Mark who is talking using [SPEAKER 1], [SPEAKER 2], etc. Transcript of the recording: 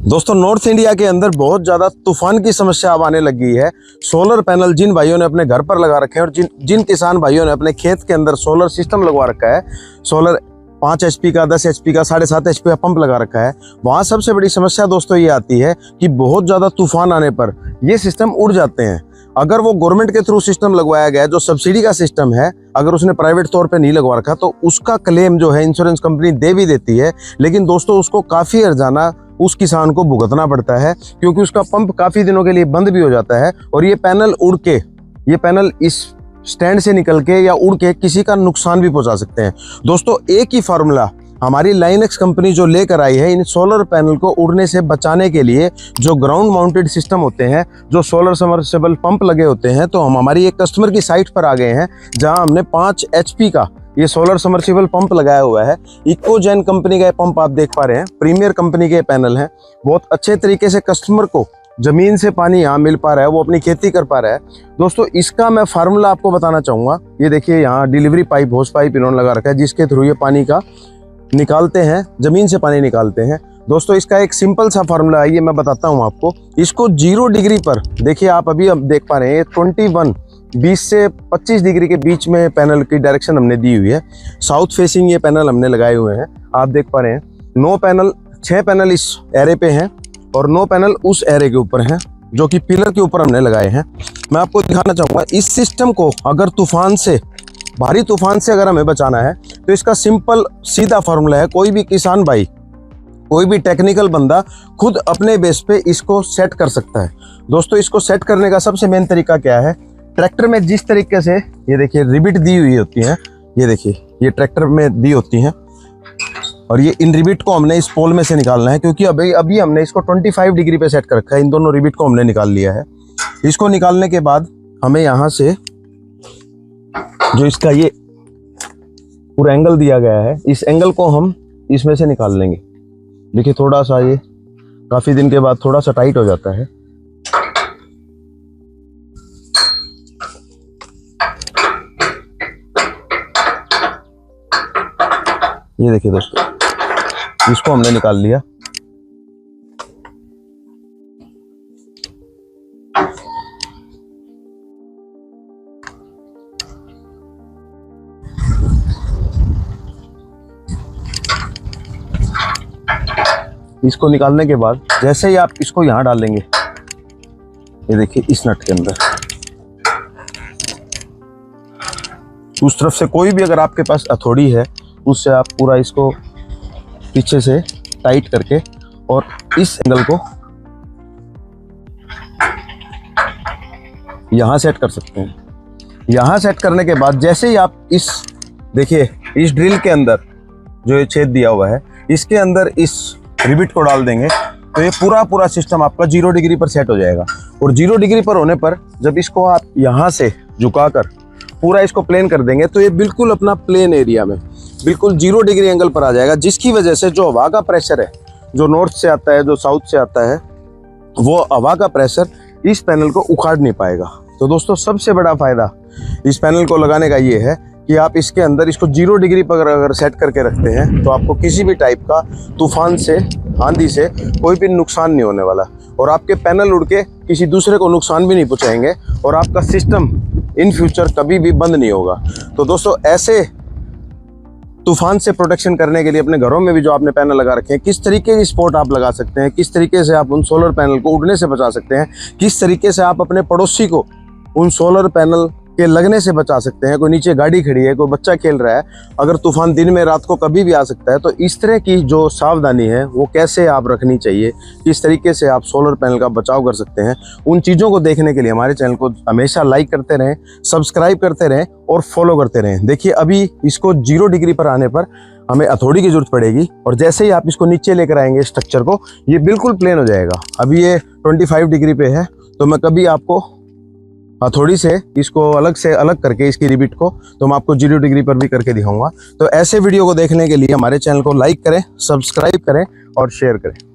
[SPEAKER 1] दोस्तों north India के अंदर बहुत ज़्यादा तूफान की समस्या अब आने लगी है। सोलर पैनल जिन भाइयों ने अपने घर पर लगा रखे हैं और जिन किसान भाइयों ने अपने खेत के अंदर सोलर सिस्टम लगवा रखा है, सोलर 5 HP का, 10 HP का, 7.5 HP का पंप लगा रखा है, वहाँ सबसे बड़ी समस्या दोस्तों ये आती है कि बहुत ज़्यादा तूफान आने पर ये सिस्टम उड़ जाते हैं। अगर वो गवर्नमेंट के थ्रू सिस्टम लगवाया गया है, जो सब्सिडी का सिस्टम है, अगर उसने प्राइवेट तौर पे नहीं लगवा रखा तो उसका क्लेम जो है इंश्योरेंस कंपनी दे भी देती है, लेकिन दोस्तों उसको काफ़ी अर्जाना उस किसान को भुगतना पड़ता है, क्योंकि उसका पंप काफ़ी दिनों के लिए बंद भी हो जाता है और ये पैनल इस स्टैंड से निकल के या उड़ के किसी का नुकसान भी पहुंचा सकते हैं। दोस्तों एक ही फार्मूला हमारी लाइनेक्स कंपनी जो लेकर आई है इन सोलर पैनल को उड़ने से बचाने के लिए, जो ग्राउंड माउंटेड सिस्टम होते हैं, जो सोलर समर्सिबल पंप लगे होते हैं, तो हम हमारी एक कस्टमर की साइट पर आ गए हैं जहां हमने 5 HP का ये सोलर समर्सिबल पंप लगाया हुआ है। इकोजेन कंपनी का ये पंप आप देख पा रहे हैं, प्रीमियर कंपनी के पैनल हैं। बहुत अच्छे तरीके से कस्टमर को जमीन से पानी यहाँ मिल पा रहा है, वो अपनी खेती कर पा रहा है। दोस्तों इसका मैं फार्मूला आपको बताना चाहूँगा। ये देखिए यहाँ डिलीवरी पाइप, होस पाइप इन्होंने लगा रखा है, जिसके थ्रू ये पानी का निकालते हैं, जमीन से पानी निकालते हैं। दोस्तों इसका एक सिंपल सा फार्मूला है, ये मैं बताता हूँ आपको। इसको 0 डिग्री पर देखिए, आप अभी देख पा रहे हैं 20 से 25 डिग्री के बीच में पैनल की डायरेक्शन हमने दी हुई है। साउथ फेसिंग ये पैनल हमने लगाए हुए हैं, आप देख पा रहे हैं। 6 पैनल इस एरे पे हैं और 9 पैनल उस एरे के ऊपर हैं, जो कि पिलर के ऊपर हमने लगाए हैं। मैं आपको दिखाना चाहूँगा इस सिस्टम को, अगर भारी तूफान से अगर हमें बचाना है तो इसका सिंपल सीधा फार्मूला है। कोई भी किसान भाई, कोई भी टेक्निकल बंदा खुद अपने बेस पे इसको सेट कर सकता है। दोस्तों इसको सेट करने का सबसे मेन तरीका क्या है, ट्रैक्टर में जिस तरीके से ये देखिए रिबिट दी हुई होती है, ये देखिए ये ट्रैक्टर में दी होती हैं, और ये इन रिबिट को हमने इस पोल में से निकालना है, क्योंकि अभी हमने इसको 25 डिग्री पे सेट कर रखा है। इन दोनों रिबिट को हमने निकाल लिया है। इसको निकालने के बाद हमें यहाँ से जो इसका ये पूरा एंगल दिया गया है, इस एंगल को हम इसमें से निकाल लेंगे। देखिए थोड़ा सा ये काफ़ी दिन के बाद थोड़ा सा टाइट हो जाता है। ये देखिए दोस्तों, इसको हमने निकाल लिया। इसको निकालने के बाद जैसे ही आप इसको यहाँ डालेंगे, ये देखिए इस नट के अंदर, उस तरफ से कोई भी अगर आपके पास हथौड़ी है उससे आप पूरा इसको पीछे से टाइट करके और इस एंगल को यहाँ सेट कर सकते हैं। यहाँ सेट करने के बाद जैसे ही आप देखिए इस ड्रिल के अंदर जो ये छेद दिया हुआ है, इसके अंदर इस रिबिट को डाल देंगे तो ये पूरा सिस्टम आपका 0 डिग्री पर सेट हो जाएगा। और 0 डिग्री पर होने पर जब इसको आप यहाँ से झुकाकर पूरा इसको प्लेन कर देंगे तो ये बिल्कुल अपना प्लेन एरिया में बिल्कुल 0 डिग्री एंगल पर आ जाएगा, जिसकी वजह से जो हवा का प्रेशर है, जो नॉर्थ से आता है, जो साउथ से आता है, वो हवा का प्रेशर इस पैनल को उखाड़ नहीं पाएगा। तो दोस्तों सबसे बड़ा फायदा इस पैनल को लगाने का ये है कि आप इसके अंदर इसको 0 डिग्री पर अगर सेट करके रखते हैं तो आपको किसी भी टाइप का तूफान से, आंधी से कोई भी नुकसान नहीं होने वाला, और आपके पैनल उड़ के किसी दूसरे को नुकसान भी नहीं पहुंचाएंगे, और आपका सिस्टम इन फ्यूचर कभी भी बंद नहीं होगा। तो दोस्तों ऐसे तूफान से प्रोटेक्शन करने के लिए अपने घरों में भी जो आपने पैनल लगा रखे हैं, किस तरीके की स्पॉट आप लगा सकते हैं, किस तरीके से आप उन सोलर पैनल को उड़ने से बचा सकते हैं, किस तरीके से आप अपने पड़ोसी को उन सोलर पैनल के लगने से बचा सकते हैं। कोई नीचे गाड़ी खड़ी है, कोई बच्चा खेल रहा है, अगर तूफान दिन में रात को कभी भी आ सकता है, तो इस तरह की जो सावधानी है वो कैसे आप रखनी चाहिए, किस तरीके से आप सोलर पैनल का बचाव कर सकते हैं, उन चीज़ों को देखने के लिए हमारे चैनल को हमेशा लाइक करते रहें, सब्सक्राइब करते रहें और फॉलो करते रहें। देखिए अभी इसको 0 डिग्री पर आने पर हमें हथौड़ी की जरूरत पड़ेगी, और जैसे ही आप इसको नीचे लेकर आएंगे स्ट्रक्चर को, ये बिल्कुल प्लेन हो जाएगा। अभी ये 25 डिग्री पे है, तो मैं कभी आपको हथौड़ी से इसको अलग करके इसकी रिबिट को तो मैं आपको 0 डिग्री पर भी करके दिखाऊंगा। तो ऐसे वीडियो को देखने के लिए हमारे चैनल को लाइक करें, सब्सक्राइब करें और शेयर करें।